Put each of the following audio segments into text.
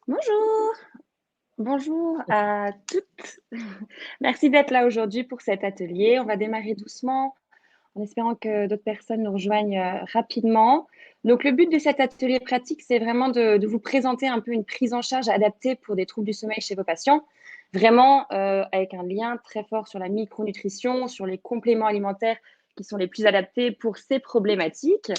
Bonjour, bonjour à toutes. Merci d'être là aujourd'hui pour cet atelier. On va démarrer doucement en espérant que d'autres personnes nous rejoignent rapidement. Donc, le but de cet atelier pratique, c'est vraiment de vous présenter un peu une prise en charge adaptée pour des troubles du sommeil chez vos patients, vraiment avec un lien très fort sur la micronutrition, sur les compléments alimentaires qui sont les plus adaptés pour ces problématiques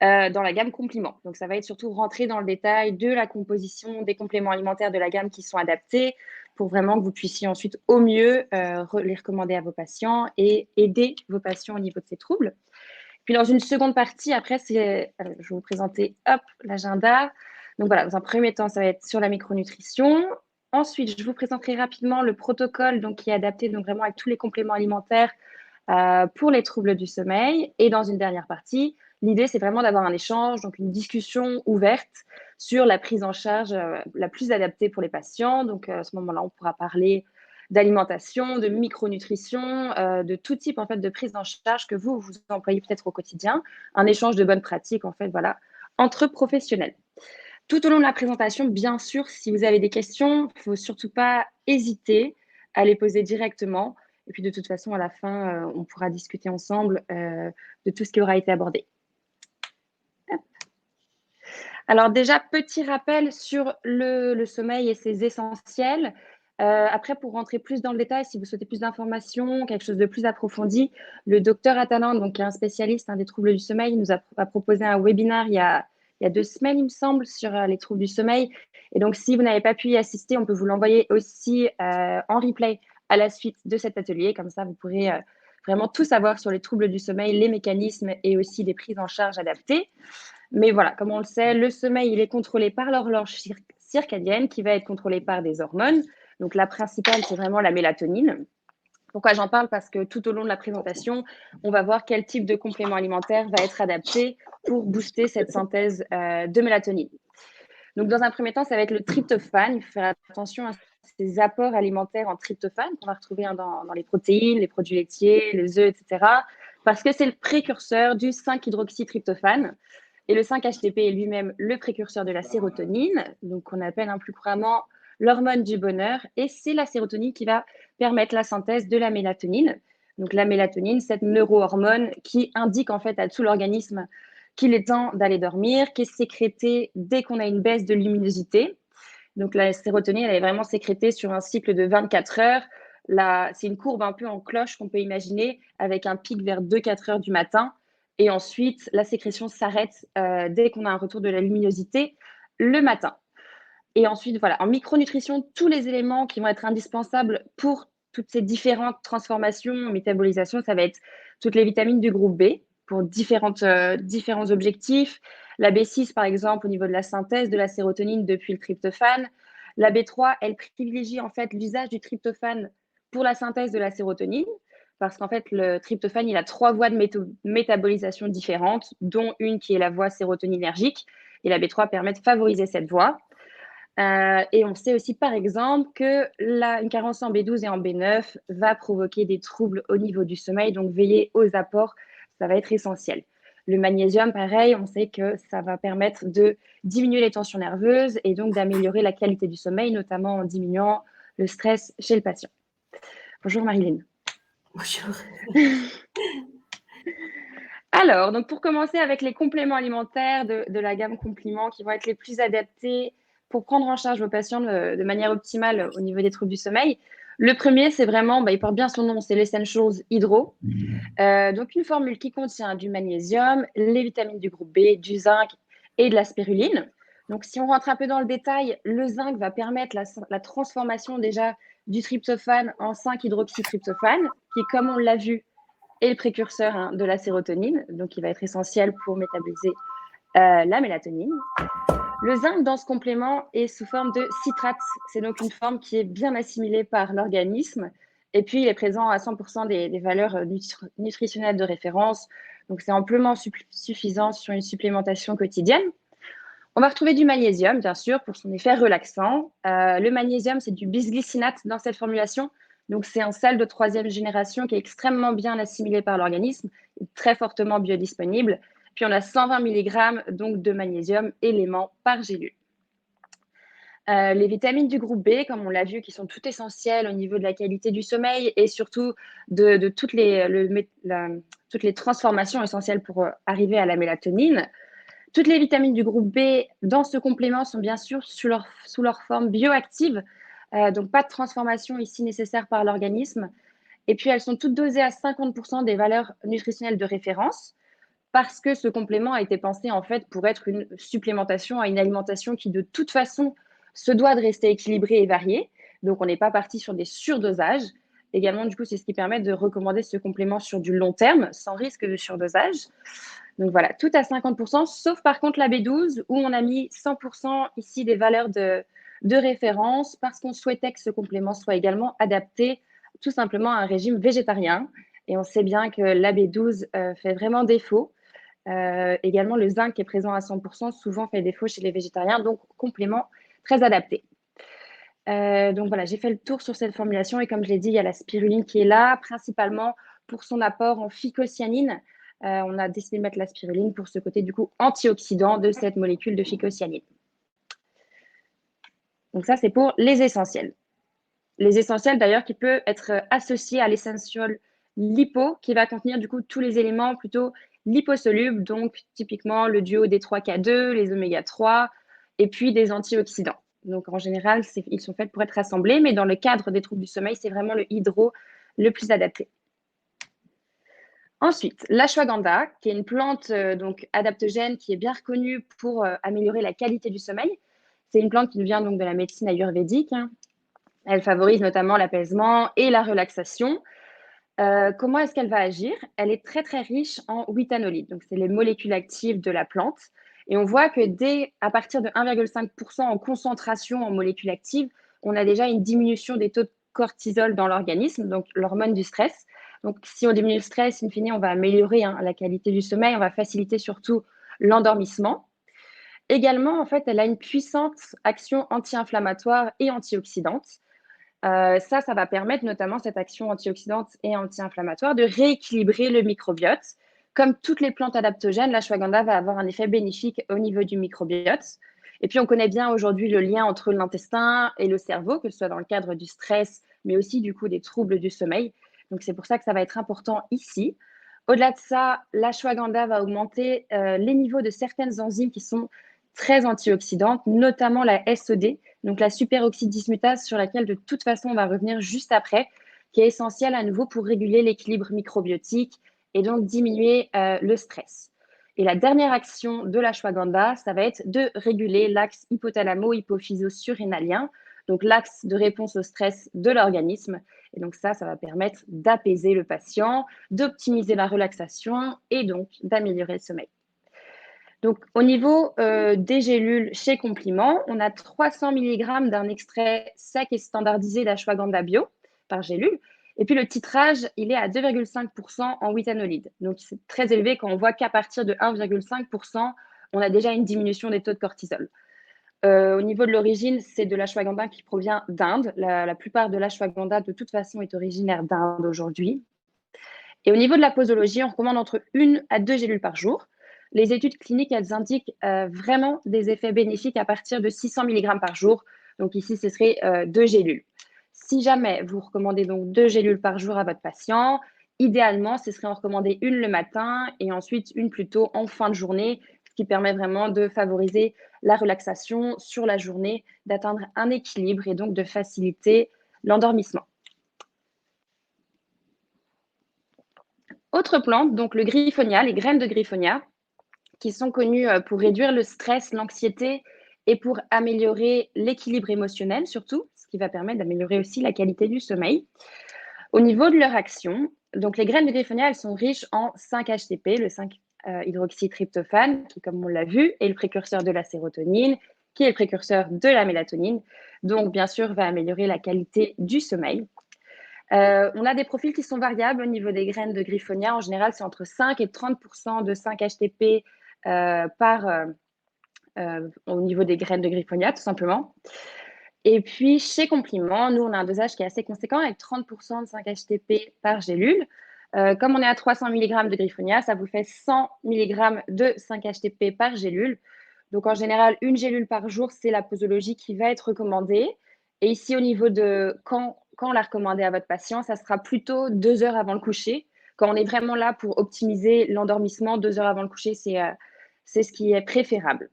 dans la gamme compléments. Donc, ça va être surtout rentrer dans le détail de la composition des compléments alimentaires de la gamme qui sont adaptés pour vraiment que vous puissiez ensuite au mieux les recommander à vos patients et aider vos patients au niveau de ces troubles. Puis dans une seconde partie, après, je vais vous présenter l'agenda. Donc voilà, dans un premier temps, ça va être sur la micronutrition. Ensuite, je vous présenterai rapidement le protocole donc, qui est adapté donc vraiment avec tous les compléments alimentaires pour les troubles du sommeil. Et dans une dernière partie, l'idée, c'est vraiment d'avoir un échange, donc une discussion ouverte sur la prise en charge la plus adaptée pour les patients. Donc, à ce moment-là, on pourra parler d'alimentation, de micronutrition, de tout type en fait de prise en charge que vous employez peut-être au quotidien. Un échange de bonnes pratiques en fait, voilà, entre professionnels. Tout au long de la présentation, bien sûr, si vous avez des questions, il ne faut surtout pas hésiter à les poser directement. Et puis, de toute façon, à la fin, on pourra discuter ensemble de tout ce qui aura été abordé. Hop. Alors déjà, petit rappel sur le sommeil et ses essentiels. Après, pour rentrer plus dans le détail, si vous souhaitez plus d'informations, quelque chose de plus approfondi, le docteur Atalan, donc, qui est un spécialiste des troubles du sommeil, nous a proposé un webinaire il y a 2 semaines, il me semble, sur les troubles du sommeil. Et donc, si vous n'avez pas pu y assister, on peut vous l'envoyer aussi en replay à la suite de cet atelier. Comme ça, vous pourrez vraiment tout savoir sur les troubles du sommeil, les mécanismes et aussi les prises en charge adaptées. Mais voilà, comme on le sait, le sommeil, il est contrôlé par l'horloge circadienne qui va être contrôlée par des hormones. Donc, la principale, c'est vraiment la mélatonine. Pourquoi j'en parle? Parce que tout au long de la présentation, on va voir quel type de complément alimentaire va être adapté pour booster cette synthèse de mélatonine. Donc, dans un premier temps, ça va être le tryptophane. Il faut faire attention à ces apports alimentaires en tryptophane qu'on va retrouver dans les protéines, les produits laitiers, les œufs, etc. Parce que c'est le précurseur du 5-hydroxytryptophane. Et le 5-HTP est lui-même le précurseur de la sérotonine, donc qu'on appelle plus couramment l'hormone du bonheur. Et c'est la sérotonine qui va permettre la synthèse de la mélatonine. Donc la mélatonine, cette neurohormone qui indique en fait à tout l'organisme qu'il est temps d'aller dormir, qui est sécrétée dès qu'on a une baisse de luminosité. Donc la sérotonine, elle est vraiment sécrétée sur un cycle de 24 heures. C'est une courbe un peu en cloche qu'on peut imaginer, avec un pic vers 2-4 heures du matin. Et ensuite, la sécrétion s'arrête dès qu'on a un retour de la luminosité le matin. Et ensuite, voilà, en micronutrition, tous les éléments qui vont être indispensables pour toutes ces différentes transformations, métabolisations, ça va être toutes les vitamines du groupe B pour différents objectifs. La B6, par exemple, au niveau de la synthèse de la sérotonine depuis le tryptophane. La B3, elle privilégie en fait l'usage du tryptophane pour la synthèse de la sérotonine, parce qu'en fait, le tryptophane, il a 3 voies de métabolisation différentes, dont une qui est la voie sérotoninergique. Et la B3 permet de favoriser cette voie. Et on sait aussi, par exemple, qu'une carence en B12 et en B9 va provoquer des troubles au niveau du sommeil. Donc, veiller aux apports, ça va être essentiel. Le magnésium, pareil, on sait que ça va permettre de diminuer les tensions nerveuses et donc d'améliorer la qualité du sommeil, notamment en diminuant le stress chez le patient. Bonjour Marilyn. Bonjour. Alors, donc pour commencer avec les compléments alimentaires de la gamme compléments qui vont être les plus adaptés pour prendre en charge vos patients de manière optimale au niveau des troubles du sommeil. Le premier, c'est vraiment, il porte bien son nom, c'est l'Essentials Hydro. Donc une formule qui contient du magnésium, les vitamines du groupe B, du zinc et de la spiruline. Donc si on rentre un peu dans le détail, le zinc va permettre la transformation déjà du tryptophane en 5-hydroxytryptophane, qui, comme on l'a vu, est le précurseur de la sérotonine, donc il va être essentiel pour métaboliser la mélatonine. Le zinc dans ce complément est sous forme de citrate. C'est donc une forme qui est bien assimilée par l'organisme. Et puis, il est présent à 100% des valeurs nutritionnelles de référence. Donc, c'est amplement suffisant sur une supplémentation quotidienne. On va retrouver du magnésium, bien sûr, pour son effet relaxant. Le magnésium, c'est du bisglycinate dans cette formulation. Donc, c'est un sel de 3e génération qui est extrêmement bien assimilé par l'organisme, très fortement biodisponible. Puis, on a 120 mg donc, de magnésium élément par gélule. Les vitamines du groupe B, comme on l'a vu, qui sont toutes essentielles au niveau de la qualité du sommeil et surtout de toutes les transformations essentielles pour arriver à la mélatonine. Toutes les vitamines du groupe B dans ce complément sont bien sûr sous leur forme bioactive, donc pas de transformation ici nécessaire par l'organisme. Et puis elles sont toutes dosées à 50% des valeurs nutritionnelles de référence parce que ce complément a été pensé en fait pour être une supplémentation à une alimentation qui de toute façon se doit de rester équilibrée et variée. Donc on n'est pas parti sur des surdosages. Également, du coup, c'est ce qui permet de recommander ce complément sur du long terme, sans risque de surdosage. Donc voilà, tout à 50%, sauf par contre la B12, où on a mis 100% ici des valeurs de référence, parce qu'on souhaitait que ce complément soit également adapté tout simplement à un régime végétarien. Et on sait bien que la B12 fait vraiment défaut. Également, le zinc qui est présent à 100% souvent fait défaut chez les végétariens, donc complément très adapté. Donc voilà, j'ai fait le tour sur cette formulation et comme je l'ai dit, il y a la spiruline qui est là, principalement pour son apport en phycocyanine. On a décidé de mettre la spiruline pour ce côté du coup antioxydant de cette molécule de phycocyanine. Donc ça, c'est pour les essentiels. Les essentiels d'ailleurs qui peuvent être associés à l'essentiel lipo qui va contenir du coup tous les éléments plutôt liposolubles, donc typiquement le duo des 3K2, les oméga 3 et puis des antioxydants. Donc en général, ils sont faits pour être assemblés, mais dans le cadre des troubles du sommeil, c'est vraiment le hydro le plus adapté. Ensuite, l'ashwagandha, qui est une plante donc adaptogène qui est bien reconnue pour améliorer la qualité du sommeil. C'est une plante qui vient donc de la médecine ayurvédique. Hein. Elle favorise notamment l'apaisement et la relaxation. Comment est-ce qu'elle va agir? Elle est très très riche en withanolide, donc c'est les molécules actives de la plante. Et on voit que à partir de 1,5% en concentration en molécules actives, on a déjà une diminution des taux de cortisol dans l'organisme, donc l'hormone du stress. Donc si on diminue le stress, in fine, on va améliorer la qualité du sommeil, on va faciliter surtout l'endormissement. Également, en fait, elle a une puissante action anti-inflammatoire et antioxydante. Ça va permettre notamment cette action antioxydante et anti-inflammatoire de rééquilibrer le microbiote. Comme toutes les plantes adaptogènes, l'ashwagandha va avoir un effet bénéfique au niveau du microbiote. Et puis, on connaît bien aujourd'hui le lien entre l'intestin et le cerveau, que ce soit dans le cadre du stress, mais aussi du coup des troubles du sommeil. Donc, c'est pour ça que ça va être important ici. Au-delà de ça, l'ashwagandha va augmenter les niveaux de certaines enzymes qui sont très antioxydantes, notamment la SOD, donc la superoxydismutase sur laquelle de toute façon on va revenir juste après, qui est essentielle à nouveau pour réguler l'équilibre microbiotique et donc diminuer le stress. Et la dernière action de l'ashwagandha, ça va être de réguler l'axe hypothalamo-hypophyso-surrénalien, donc l'axe de réponse au stress de l'organisme. Et donc ça va permettre d'apaiser le patient, d'optimiser la relaxation et donc d'améliorer le sommeil. Donc, au niveau des gélules chez Compliment, on a 300 mg d'un extrait sec et standardisé d'ashwagandha bio par gélule. Et puis, le titrage, il est à 2,5% en withanolide. Donc, c'est très élevé quand on voit qu'à partir de 1,5%, on a déjà une diminution des taux de cortisol. Au niveau de l'origine, c'est de l'ashwagandha qui provient d'Inde. La plupart de l'ashwagandha, de toute façon, est originaire d'Inde aujourd'hui. Et au niveau de la posologie, on recommande entre 1 à 2 gélules par jour. Les études cliniques, elles indiquent vraiment des effets bénéfiques à partir de 600 mg par jour. Donc ici, ce serait 2 gélules. Si jamais vous recommandez donc 2 gélules par jour à votre patient, idéalement, ce serait en recommander une le matin et ensuite une plutôt en fin de journée, ce qui permet vraiment de favoriser la relaxation sur la journée, d'atteindre un équilibre et donc de faciliter l'endormissement. Autre plante, donc le griffonia, les graines de griffonia, qui sont connues pour réduire le stress, l'anxiété et pour améliorer l'équilibre émotionnel surtout, ce qui va permettre d'améliorer aussi la qualité du sommeil. Au niveau de leur action, donc les graines de griffonia, elles sont riches en 5-HTP, le 5-hydroxytryptophane, qui, comme on l'a vu, est le précurseur de la sérotonine, qui est le précurseur de la mélatonine, donc bien sûr va améliorer la qualité du sommeil. On a des profils qui sont variables au niveau des graines de griffonia. En général, c'est entre 5 et 30% de 5-HTP au niveau des graines de griffonia, tout simplement. Et puis, chez Compliment, nous, on a un dosage qui est assez conséquent avec 30% de 5-HTP par gélule. Comme on est à 300 mg de griffonia, ça vous fait 100 mg de 5-HTP par gélule. Donc, en général, une gélule par jour, c'est la posologie qui va être recommandée. Et ici, au niveau de quand la recommander à votre patient, ça sera plutôt 2 heures avant le coucher. Quand on est vraiment là pour optimiser l'endormissement, 2 heures avant le coucher, c'est ce qui est préférable.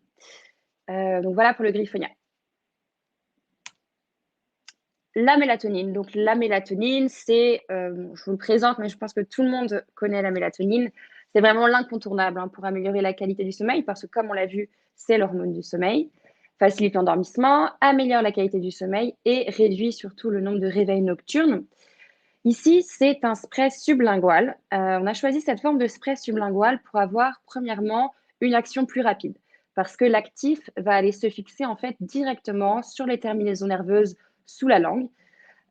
Donc voilà pour le griffonia. La mélatonine. Donc la mélatonine, c'est, je vous le présente, mais je pense que tout le monde connaît la mélatonine. C'est vraiment l'incontournable pour améliorer la qualité du sommeil parce que, comme on l'a vu, c'est l'hormone du sommeil. Facilite l'endormissement, améliore la qualité du sommeil et réduit surtout le nombre de réveils nocturnes. Ici, c'est un spray sublingual. On a choisi cette forme de spray sublingual pour avoir, premièrement, une action plus rapide parce que l'actif va aller se fixer en fait directement sur les terminaisons nerveuses sous la langue,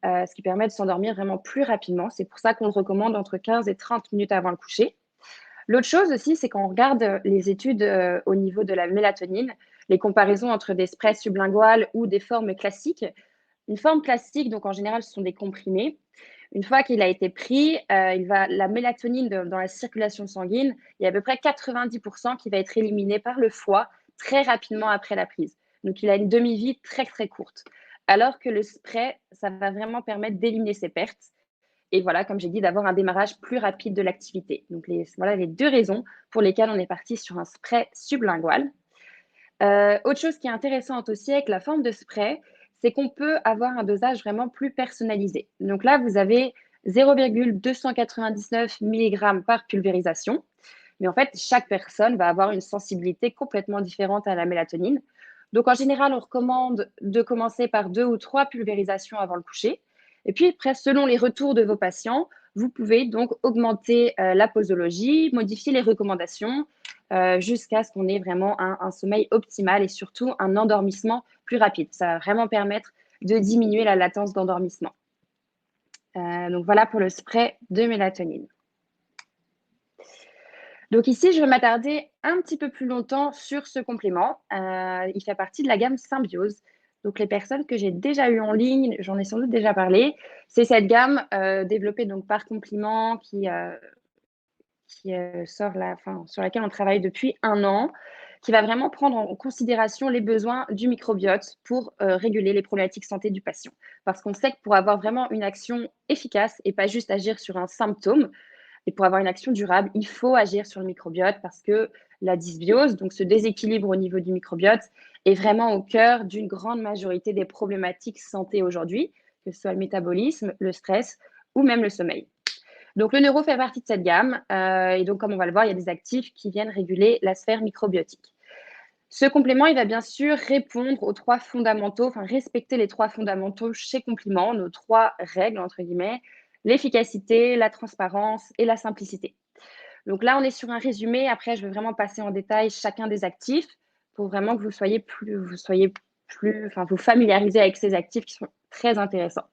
ce qui permet de s'endormir vraiment plus rapidement. C'est pour ça qu'on le recommande entre 15 et 30 minutes avant le coucher. L'autre chose aussi, c'est quand on regarde les études au niveau de la mélatonine, les comparaisons entre des sprays sublinguales ou des formes classiques. Une forme classique, donc en général, ce sont des comprimés. Une fois qu'il a été pris, la mélatonine dans la circulation sanguine, il y a à peu près 90% qui va être éliminé par le foie très rapidement après la prise. Donc, il a une demi-vie très, très courte. Alors que le spray, ça va vraiment permettre d'éliminer ces pertes. Et voilà, comme j'ai dit, d'avoir un démarrage plus rapide de l'activité. Donc, voilà les 2 raisons pour lesquelles on est parti sur un spray sublingual. Autre chose qui est intéressante aussi avec la forme de spray, c'est qu'on peut avoir un dosage vraiment plus personnalisé. Donc là, vous avez 0,299 mg par pulvérisation. Mais en fait, chaque personne va avoir une sensibilité complètement différente à la mélatonine. Donc en général, on recommande de commencer par 2 ou 3 pulvérisations avant le coucher. Et puis après, selon les retours de vos patients, vous pouvez donc augmenter la posologie, modifier les recommandations jusqu'à ce qu'on ait vraiment un sommeil optimal et surtout un endormissement plus rapide. Ça va vraiment permettre de diminuer la latence d'endormissement. Donc voilà pour le spray de mélatonine. Donc ici, je vais m'attarder un petit peu plus longtemps sur ce complément. Il fait partie de la gamme Symbiose. Donc les personnes que j'ai déjà eues en ligne, j'en ai sans doute déjà parlé, c'est cette gamme développée donc par Compliment qui sur laquelle on travaille depuis 1 an, qui va vraiment prendre en considération les besoins du microbiote pour réguler les problématiques santé du patient. Parce qu'on sait que pour avoir vraiment une action efficace et pas juste agir sur un symptôme, et pour avoir une action durable, il faut agir sur le microbiote parce que la dysbiose, donc ce déséquilibre au niveau du microbiote, est vraiment au cœur d'une grande majorité des problématiques santé aujourd'hui, que ce soit le métabolisme, le stress ou même le sommeil. Donc, le neuro fait partie de cette gamme. Et donc, comme on va le voir, il y a des actifs qui viennent réguler la sphère microbiotique. Ce complément, il va bien sûr répondre aux 3 fondamentaux, enfin respecter les 3 fondamentaux chez Compliment, nos 3 règles, entre guillemets, l'efficacité, la transparence et la simplicité. Donc là, on est sur un résumé. Après, je vais vraiment passer en détail chacun des actifs pour vraiment que vous familiarisez avec ces actifs qui sont très intéressants.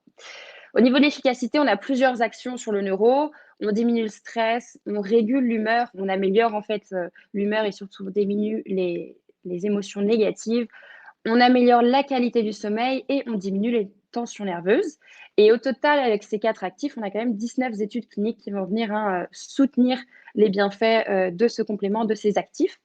Au niveau de l'efficacité, on a plusieurs actions sur le neuro. On diminue le stress, on régule l'humeur, on améliore en fait l'humeur et surtout on diminue les émotions négatives. On améliore la qualité du sommeil et on diminue les tensions nerveuses. Et au total, avec ces 4 actifs, on a quand même 19 études cliniques qui vont venir soutenir les bienfaits de ce complément, de ces actifs.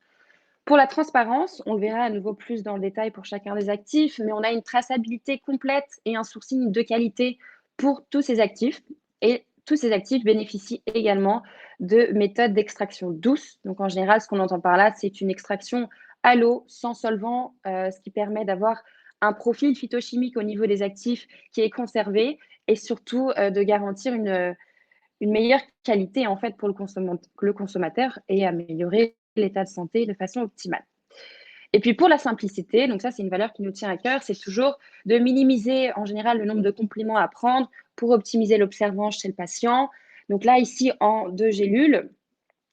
Pour la transparence, on le verra à nouveau plus dans le détail pour chacun des actifs, mais on a une traçabilité complète et un sourcing de qualité pour tous ces actifs. Et tous ces actifs bénéficient également de méthodes d'extraction douce. Donc en général, ce qu'on entend par là, c'est une extraction à l'eau, sans solvant, ce qui permet d'avoir un profil phytochimique au niveau des actifs qui est conservé et surtout de garantir une meilleure qualité en fait pour le consommateur et améliorer l'état de santé de façon optimale. Et puis pour la simplicité, donc ça c'est une valeur qui nous tient à cœur, c'est toujours de minimiser en général le nombre de compléments à prendre pour optimiser l'observance chez le patient. Donc là ici en 2 gélules,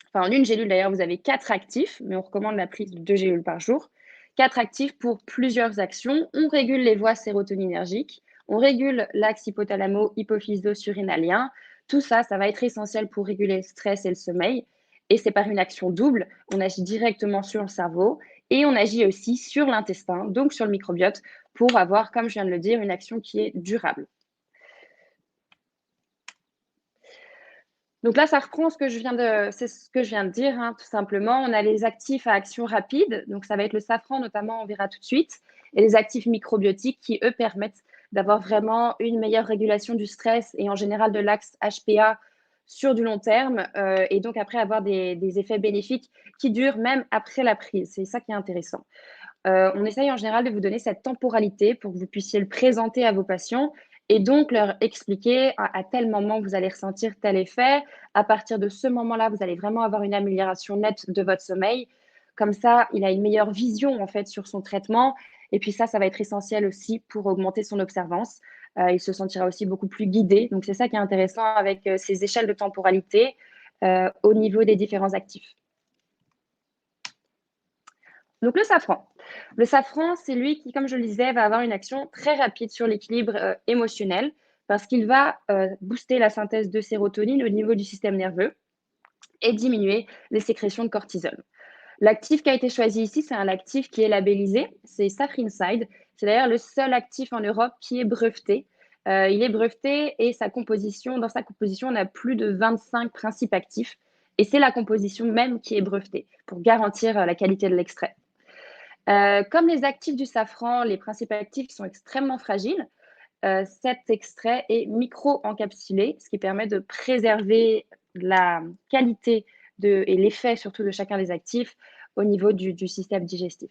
enfin en une gélule d'ailleurs vous avez 4 actifs, mais on recommande la prise de 2 gélules par jour. 4 actifs pour plusieurs actions. On régule les voies sérotoninergiques, on régule l'axe hypothalamo-hypophyso-surrénalien. Tout ça, ça va être essentiel pour réguler le stress et le sommeil. Et c'est par une action double. On agit directement sur le cerveau et on agit aussi sur l'intestin, donc sur le microbiote, pour avoir, comme je viens de le dire, une action qui est durable. Donc là, ça reprend c'est ce que je viens de dire, hein, tout simplement. On a les actifs à action rapide, donc ça va être le safran notamment, on verra tout de suite, et les actifs microbiotiques qui, eux, permettent d'avoir vraiment une meilleure régulation du stress et en général de l'axe HPA sur du long terme, et donc après avoir des effets bénéfiques qui durent même après la prise. C'est ça qui est intéressant. On essaye en général de vous donner cette temporalité pour que vous puissiez le présenter à vos patients et donc leur expliquer à tel moment vous allez ressentir tel effet. À partir de ce moment-là, vous allez vraiment avoir une amélioration nette de votre sommeil. Comme ça, il a une meilleure vision en fait sur son traitement. Et puis ça va être essentiel aussi pour augmenter son observance. Il se sentira aussi beaucoup plus guidé. Donc c'est ça qui est intéressant avec ces échelles de temporalité au niveau des différents actifs. Donc le safran. Le safran, c'est lui qui, comme je le disais, va avoir une action très rapide sur l'équilibre émotionnel parce qu'il va booster la synthèse de sérotonine au niveau du système nerveux et diminuer les sécrétions de cortisol. L'actif qui a été choisi ici, c'est un actif qui est labellisé, c'est Safrinside. C'est d'ailleurs le seul actif en Europe qui est breveté. Il est breveté et dans sa composition, on a plus de 25 principes actifs. Et c'est la composition même qui est brevetée pour garantir la qualité de l'extrait. Comme les actifs du safran, les principes actifs sont extrêmement fragiles. Cet extrait est micro-encapsulé, ce qui permet de préserver la qualité et l'effet surtout de chacun des actifs au niveau du système digestif.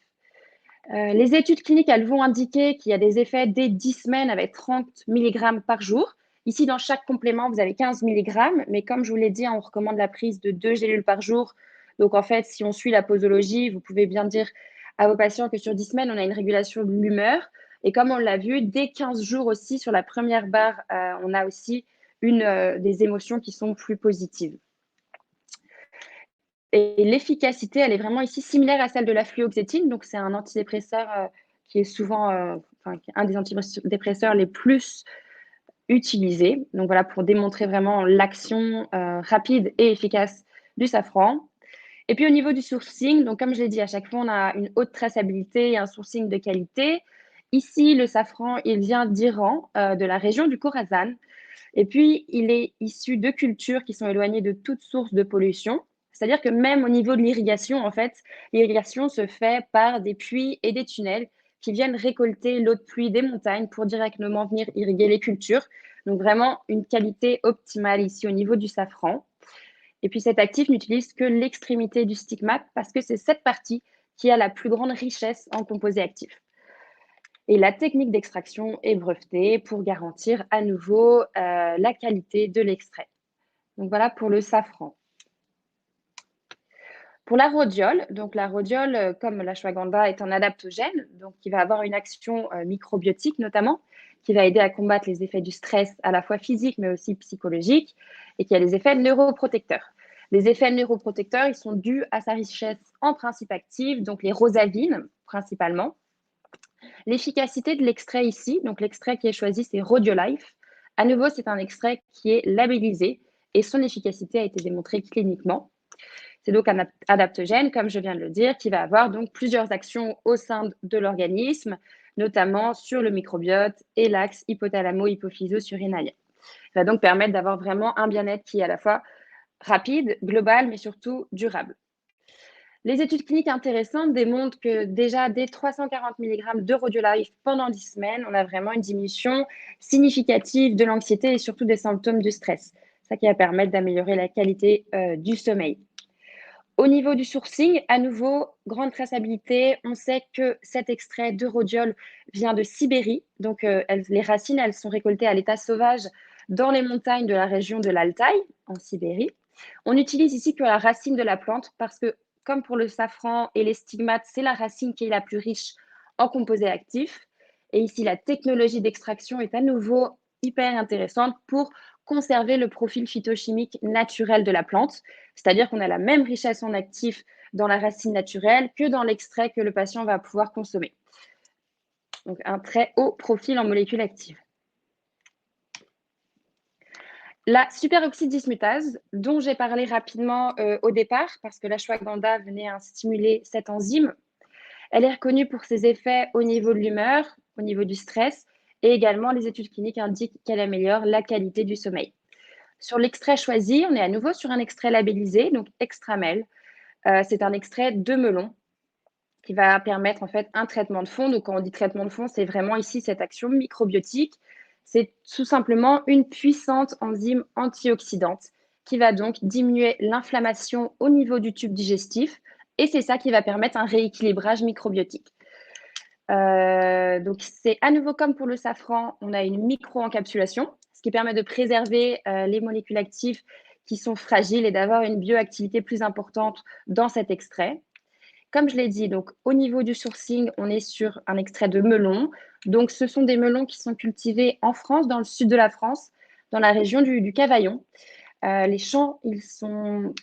Les études cliniques, elles vont indiquer qu'il y a des effets dès 10 semaines avec 30 mg par jour. Ici, dans chaque complément, vous avez 15 mg, mais comme je vous l'ai dit, on recommande la prise de 2 gélules par jour. Donc, en fait, si on suit la posologie, vous pouvez bien dire à vos patients que sur 10 semaines, on a une régulation de l'humeur. Et comme on l'a vu, dès 15 jours aussi, sur la première barre, on a aussi des émotions qui sont plus positives. Et l'efficacité, elle est vraiment ici similaire à celle de la fluoxétine. Donc, c'est un antidépresseur qui est souvent un des antidépresseurs les plus utilisés. Donc, voilà, pour démontrer vraiment l'action rapide et efficace du safran. Et puis, au niveau du sourcing, donc comme je l'ai dit, à chaque fois, on a une haute traçabilité et un sourcing de qualité. Ici, le safran, il vient d'Iran, de la région du Khorasan. Et puis, il est issu de cultures qui sont éloignées de toute source de pollution. C'est-à-dire que même au niveau de l'irrigation, en fait, l'irrigation se fait par des puits et des tunnels qui viennent récolter l'eau de pluie des montagnes pour directement venir irriguer les cultures. Donc vraiment une qualité optimale ici au niveau du safran. Et puis cet actif n'utilise que l'extrémité du stigmate parce que c'est cette partie qui a la plus grande richesse en composés actifs. Et la technique d'extraction est brevetée pour garantir à nouveau la qualité de l'extrait. Donc voilà pour le safran. Pour la rhodiole, donc la rhodiole, comme l'ashwagandha, est un adaptogène, donc qui va avoir une action microbiotique notamment, qui va aider à combattre les effets du stress à la fois physique mais aussi psychologique, et qui a des effets neuroprotecteurs. Les effets neuroprotecteurs, ils sont dus à sa richesse en principes actifs, donc les rosavines principalement. L'efficacité de l'extrait ici, donc l'extrait qui est choisi, c'est Rhodiolife. À nouveau, c'est un extrait qui est labellisé et son efficacité a été démontrée cliniquement. C'est donc un adaptogène, comme je viens de le dire, qui va avoir donc plusieurs actions au sein de l'organisme, notamment sur le microbiote et l'axe hypothalamo-hypophyso-surrénalien. Ça va donc permettre d'avoir vraiment un bien-être qui est à la fois rapide, global, mais surtout durable. Les études cliniques intéressantes démontrent que déjà dès 340 mg de Rhodiolife pendant 10 semaines, on a vraiment une diminution significative de l'anxiété et surtout des symptômes de stress. Ça qui va permettre d'améliorer la qualité du sommeil. Au niveau du sourcing, à nouveau, grande traçabilité. On sait que cet extrait de rhodiole vient de Sibérie. Donc, les racines, elles sont récoltées à l'état sauvage dans les montagnes de la région de l'Altaï, en Sibérie. On utilise ici que la racine de la plante parce que, comme pour le safran et les stigmates, c'est la racine qui est la plus riche en composés actifs. Et ici, la technologie d'extraction est à nouveau hyper intéressante pour conserver le profil phytochimique naturel de la plante, c'est-à-dire qu'on a la même richesse en actifs dans la racine naturelle que dans l'extrait que le patient va pouvoir consommer. Donc un très haut profil en molécules actives. La superoxydismutase, dont j'ai parlé rapidement au départ, parce que l'ashwagandha venait à stimuler cette enzyme, elle est reconnue pour ses effets au niveau de l'humeur, au niveau du stress, et également les études cliniques indiquent qu'elle améliore la qualité du sommeil. Sur l'extrait choisi, on est à nouveau sur un extrait labellisé, donc Extramel. C'est un extrait de melon qui va permettre en fait un traitement de fond. Donc quand on dit traitement de fond, c'est vraiment ici cette action microbiotique. C'est tout simplement une puissante enzyme antioxydante qui va donc diminuer l'inflammation au niveau du tube digestif et c'est ça qui va permettre un rééquilibrage microbiotique. Donc c'est à nouveau comme pour le safran, on a une micro-encapsulation, ce qui permet de préserver les molécules actives qui sont fragiles et d'avoir une bioactivité plus importante dans cet extrait. Comme je l'ai dit, donc au niveau du sourcing, on est sur un extrait de melon. Donc ce sont des melons qui sont cultivés en France, dans le sud de la France, dans la région du Cavaillon. Les champs, ils sont,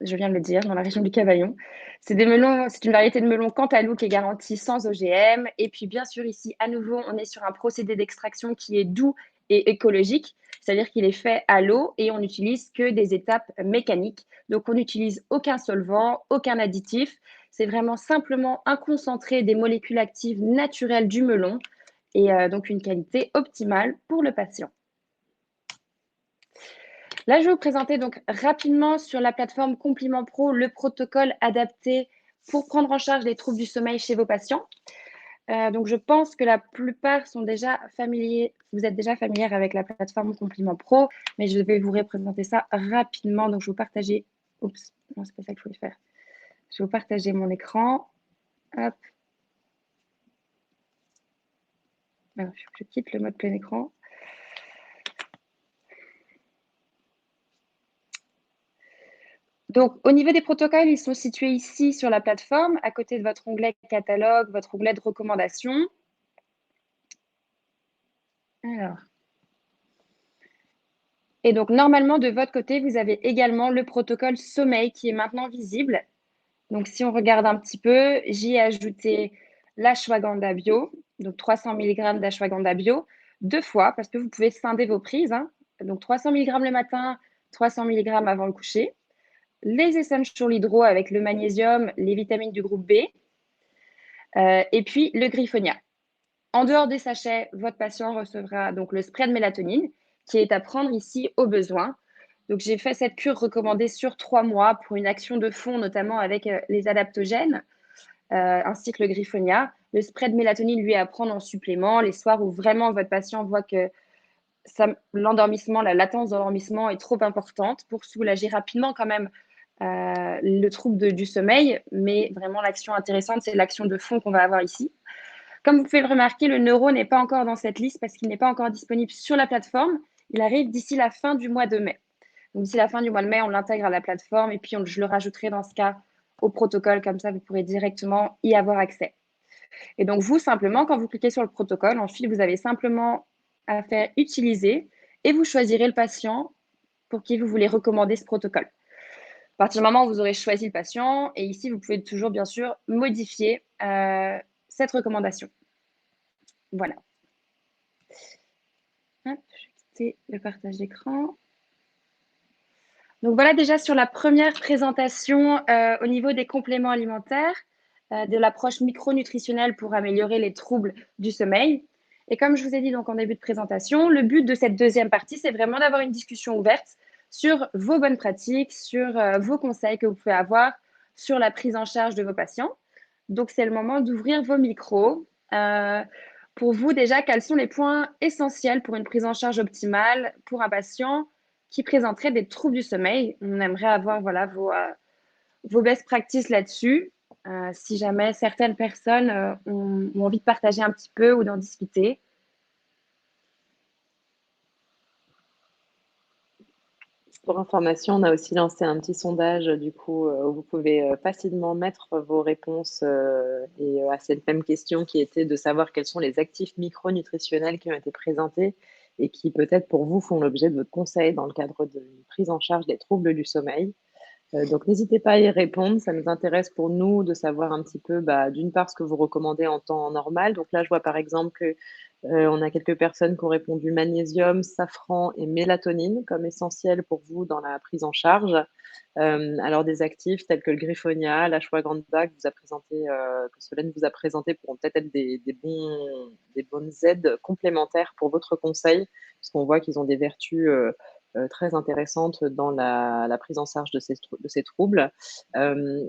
je viens de le dire, dans la région du Cavaillon. C'est des melons, c'est une variété de melon Cantaloupe qui est garantie sans OGM. Et puis bien sûr ici, à nouveau, on est sur un procédé d'extraction qui est doux et écologique, c'est-à-dire qu'il est fait à l'eau et on n'utilise que des étapes mécaniques. Donc on n'utilise aucun solvant, aucun additif. C'est vraiment simplement un concentré des molécules actives naturelles du melon et donc une qualité optimale pour le patient. Là, je vais vous présenter donc rapidement sur la plateforme Compliment Pro le protocole adapté pour prendre en charge les troubles du sommeil chez vos patients. Donc, je pense que la plupart sont déjà familiers, vous êtes déjà familière avec la plateforme Compliment Pro, mais je vais vous représenter ça rapidement. Donc, je vais vous partager. Oups, non, c'est pas ça qu'il faut faire. Je vais vous partager mon écran. Hop. Alors, je quitte le mode plein écran. Donc, au niveau des protocoles, ils sont situés ici sur la plateforme, à côté de votre onglet catalogue, votre onglet de recommandations. Alors. Et donc, normalement, de votre côté, vous avez également le protocole sommeil qui est maintenant visible. Donc, si on regarde un petit peu, j'y ai ajouté l'ashwagandha bio, donc 300 mg d'ashwagandha bio, 2 fois, parce que vous pouvez scinder vos prises. Hein. Donc, 300 mg le matin, 300 mg avant le coucher. Les essential hydro avec le magnésium, les vitamines du groupe B, et puis le griffonia. En dehors des sachets, votre patient recevra donc le spray de mélatonine qui est à prendre ici au besoin. Donc, j'ai fait cette cure recommandée sur 3 mois pour une action de fond, notamment avec les adaptogènes, ainsi que le griffonia. Le spray de mélatonine, lui, est à prendre en supplément les soirs où vraiment votre patient voit que l'endormissement, la latence d'endormissement est trop importante pour soulager rapidement quand même le trouble du sommeil. Mais vraiment, l'action intéressante, c'est l'action de fond qu'on va avoir ici. Comme vous pouvez le remarquer, le neuro n'est pas encore dans cette liste parce qu'il n'est pas encore disponible sur la plateforme. Il arrive d'ici la fin du mois de mai. Donc, d'ici la fin du mois de mai, on l'intègre à la plateforme et puis je le rajouterai dans ce cas au protocole. Comme ça, vous pourrez directement y avoir accès. Et donc, vous, simplement, quand vous cliquez sur le protocole, ensuite, vous avez simplement à faire utiliser et vous choisirez le patient pour qui vous voulez recommander ce protocole. À partir du moment où vous aurez choisi le patient, et ici, vous pouvez toujours, bien sûr, modifier cette recommandation. Voilà. Hop, je vais quitter le partage d'écran. Donc voilà déjà sur la première présentation au niveau des compléments alimentaires, de l'approche micronutritionnelle pour améliorer les troubles du sommeil. Et comme je vous ai dit donc en début de présentation, le but de cette deuxième partie, c'est vraiment d'avoir une discussion ouverte sur vos bonnes pratiques, sur vos conseils que vous pouvez avoir sur la prise en charge de vos patients. Donc c'est le moment d'ouvrir vos micros. Pour vous déjà, quels sont les points essentiels pour une prise en charge optimale pour un patient qui présenterait des troubles du sommeil? On aimerait avoir voilà, vos best practices là-dessus. Si jamais certaines personnes ont envie de partager un petit peu ou d'en discuter. Pour information, on a aussi lancé un petit sondage du coup où vous pouvez facilement mettre vos réponses et à cette même question qui était de savoir quels sont les actifs micronutritionnels qui ont été présentés et qui peut-être pour vous font l'objet de votre conseil dans le cadre d'une prise en charge des troubles du sommeil. Donc n'hésitez pas à y répondre, ça nous intéresse pour nous de savoir un petit peu d'une part ce que vous recommandez en temps normal. Donc là je vois par exemple que on a quelques personnes qui ont répondu magnésium, safran et mélatonine comme essentiels pour vous dans la prise en charge. Alors des actifs tels que le griffonia, l'ashwagandha que vous a présenté, que Solène vous a présenté pourront peut-être être des bonnes aides complémentaires pour votre conseil, parce qu'on voit qu'ils ont des vertus très intéressante dans la prise en charge de ces troubles.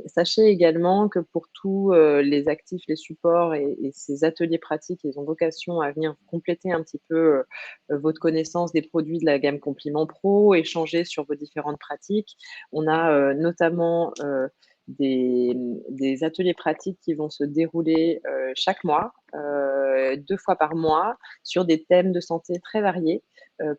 Sachez également que pour tous, les actifs, les supports et ces ateliers pratiques, ils ont vocation à venir compléter un petit peu, votre connaissance des produits de la gamme Compliment Pro, échanger sur vos différentes pratiques. On a, notamment, des ateliers pratiques qui vont se dérouler, chaque mois, 2 fois par mois sur des thèmes de santé très variés.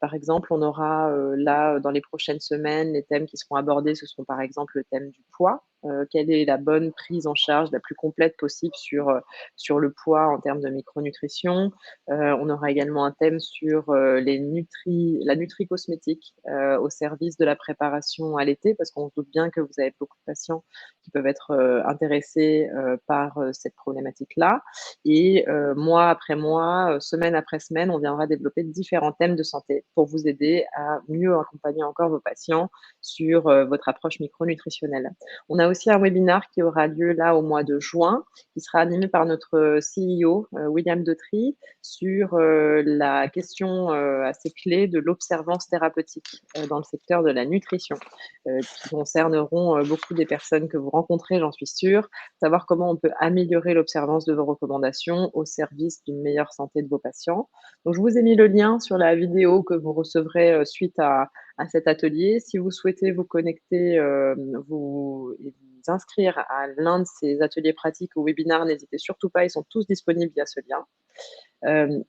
Par exemple, on aura, là, dans les prochaines semaines, les thèmes qui seront abordés, ce seront par exemple le thème du poids. Quelle est la bonne prise en charge la plus complète possible sur le poids en termes de micronutrition? On aura également un thème sur, la nutri-cosmétique, au service de la préparation à l'été, parce qu'on se doute bien que vous avez beaucoup de patients qui peuvent être, intéressés, par, cette problématique-là. Et mois après mois, semaine après semaine, on viendra développer différents thèmes de santé pour vous aider à mieux accompagner encore vos patients sur, votre approche micronutritionnelle. On a aussi un webinar qui aura lieu là au mois de juin, qui sera animé par notre CEO, William Detry, sur, la question, assez clé de l'observance thérapeutique, dans le secteur de la nutrition, qui concerneront, beaucoup des personnes que vous rencontrez, j'en suis sûre. Savoir comment on peut améliorer l'observance de vos recommandations au service d'une meilleure santé de vos patients. Donc, je vous ai mis le lien sur la vidéo que vous recevrez suite à cet atelier. Si vous souhaitez vous connecter et vous inscrire à l'un de ces ateliers pratiques ou webinaires, n'hésitez surtout pas, ils sont tous disponibles via ce lien.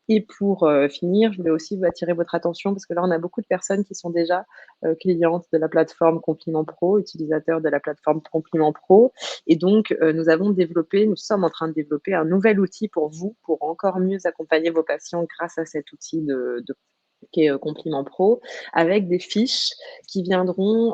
Et pour finir, je voulais aussi vous attirer votre attention parce que là, on a beaucoup de personnes qui sont déjà clientes de la plateforme Compliment Pro, utilisateurs de la plateforme Compliment Pro. Et donc, nous sommes en train de développer un nouvel outil pour vous, pour encore mieux accompagner vos patients grâce à cet outil qui est Compliment Pro, avec des fiches qui viendront,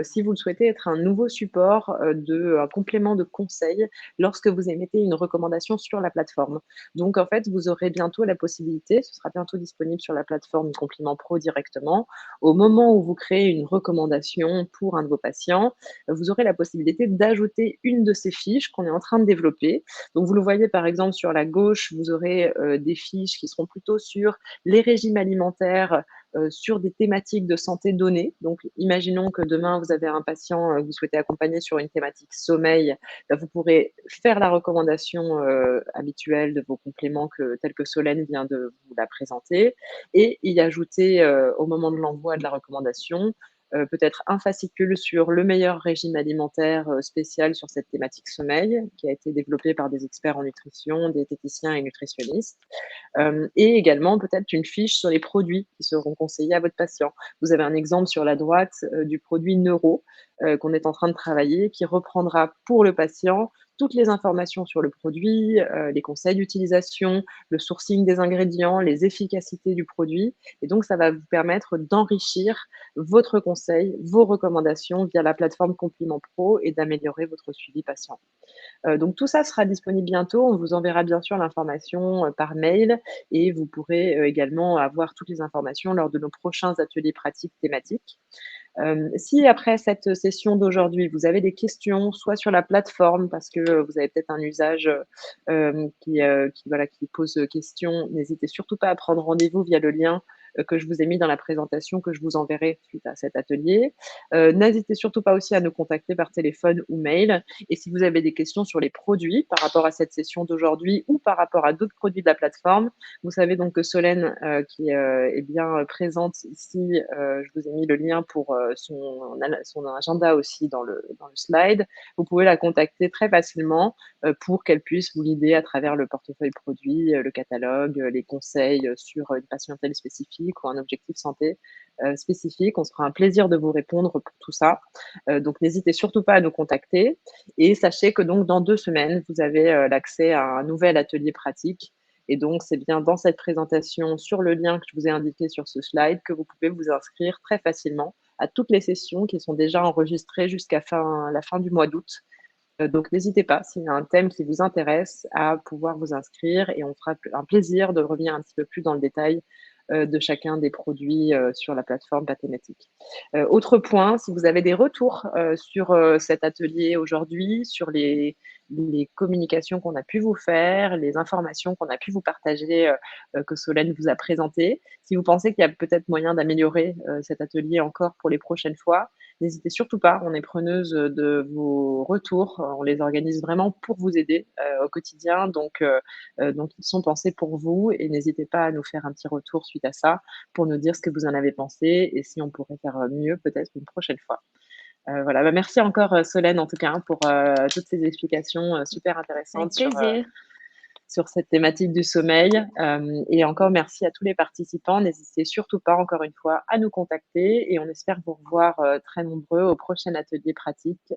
si vous le souhaitez, être un nouveau support, un complément de conseil lorsque vous émettez une recommandation sur la plateforme. Donc en fait, vous aurez bientôt la possibilité, ce sera bientôt disponible sur la plateforme Compliment Pro directement, au moment où vous créez une recommandation pour un de vos patients, vous aurez la possibilité d'ajouter une de ces fiches qu'on est en train de développer. Donc vous le voyez par exemple sur la gauche, vous aurez, des fiches qui seront plutôt sur les régimes alimentaires, sur des thématiques de santé données. Donc imaginons que demain vous avez un patient, que vous souhaitez accompagner sur une thématique sommeil, bah, vous pourrez faire la recommandation, habituelle de vos compléments tels que Solène vient de vous la présenter et y ajouter, au moment de l'envoi de la recommandation, peut-être un fascicule sur le meilleur régime alimentaire, spécial sur cette thématique sommeil, qui a été développé par des experts en nutrition, diététiciens et nutritionnistes. Et également peut-être une fiche sur les produits qui seront conseillés à votre patient. Vous avez un exemple sur la droite, du produit Neuro, qu'on est en train de travailler, qui reprendra pour le patient toutes les informations sur le produit, les conseils d'utilisation, le sourcing des ingrédients, les efficacités du produit et donc ça va vous permettre d'enrichir votre conseil, vos recommandations via la plateforme Compliment Pro et d'améliorer votre suivi patient. Donc tout ça sera disponible bientôt. On vous enverra bien sûr l'information, par mail et vous pourrez, également avoir toutes les informations lors de nos prochains ateliers pratiques thématiques. Si après cette session d'aujourd'hui, vous avez des questions, soit sur la plateforme parce que, vous avez peut-être un usage, qui pose, question, n'hésitez surtout pas à prendre rendez-vous via le lien, que je vous ai mis dans la présentation que je vous enverrai suite à cet atelier. N'hésitez surtout pas aussi à nous contacter par téléphone ou mail et si vous avez des questions sur les produits par rapport à cette session d'aujourd'hui ou par rapport à d'autres produits de la plateforme, vous savez donc que Solène, qui, est bien présente ici, je vous ai mis le lien pour, son agenda aussi dans le slide. Vous pouvez la contacter très facilement, pour qu'elle puisse vous guider à travers le portefeuille produit, le catalogue, les conseils, sur une patientèle spécifique ou un objectif santé, spécifique. On se fera un plaisir de vous répondre pour tout ça. Donc n'hésitez surtout pas à nous contacter et sachez que donc dans 2 semaines, vous avez, l'accès à un nouvel atelier pratique et donc c'est bien dans cette présentation sur le lien que je vous ai indiqué sur ce slide que vous pouvez vous inscrire très facilement à toutes les sessions qui sont déjà enregistrées jusqu'à la fin du mois d'août. Donc n'hésitez pas, s'il y a un thème qui vous intéresse, à pouvoir vous inscrire et on fera un plaisir de revenir un petit peu plus dans le détail, de chacun des produits, sur la plateforme Pathématique. Autre point, si vous avez des retours, sur, cet atelier aujourd'hui, sur les communications qu'on a pu vous faire, les informations qu'on a pu vous partager, que Solène vous a présentées. Si vous pensez qu'il y a peut-être moyen d'améliorer, cet atelier encore pour les prochaines fois, n'hésitez surtout pas, on est preneuse, de vos retours. On les organise vraiment pour vous aider, au quotidien, donc ils sont pensés pour vous et n'hésitez pas à nous faire un petit retour suite à ça, pour nous dire ce que vous en avez pensé et si on pourrait faire, mieux peut-être une prochaine fois. Voilà, bah, merci encore, Solène en tout cas, hein, pour, toutes ces explications, super intéressantes Avec plaisir. sur cette thématique du sommeil. Et encore merci à tous les participants. N'hésitez surtout pas, encore une fois, à nous contacter et on espère vous revoir très nombreux au prochain atelier pratique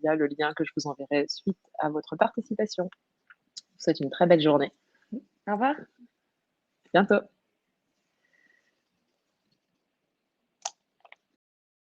via le lien que je vous enverrai suite à votre participation. Je vous souhaite une très belle journée. Au revoir. À bientôt.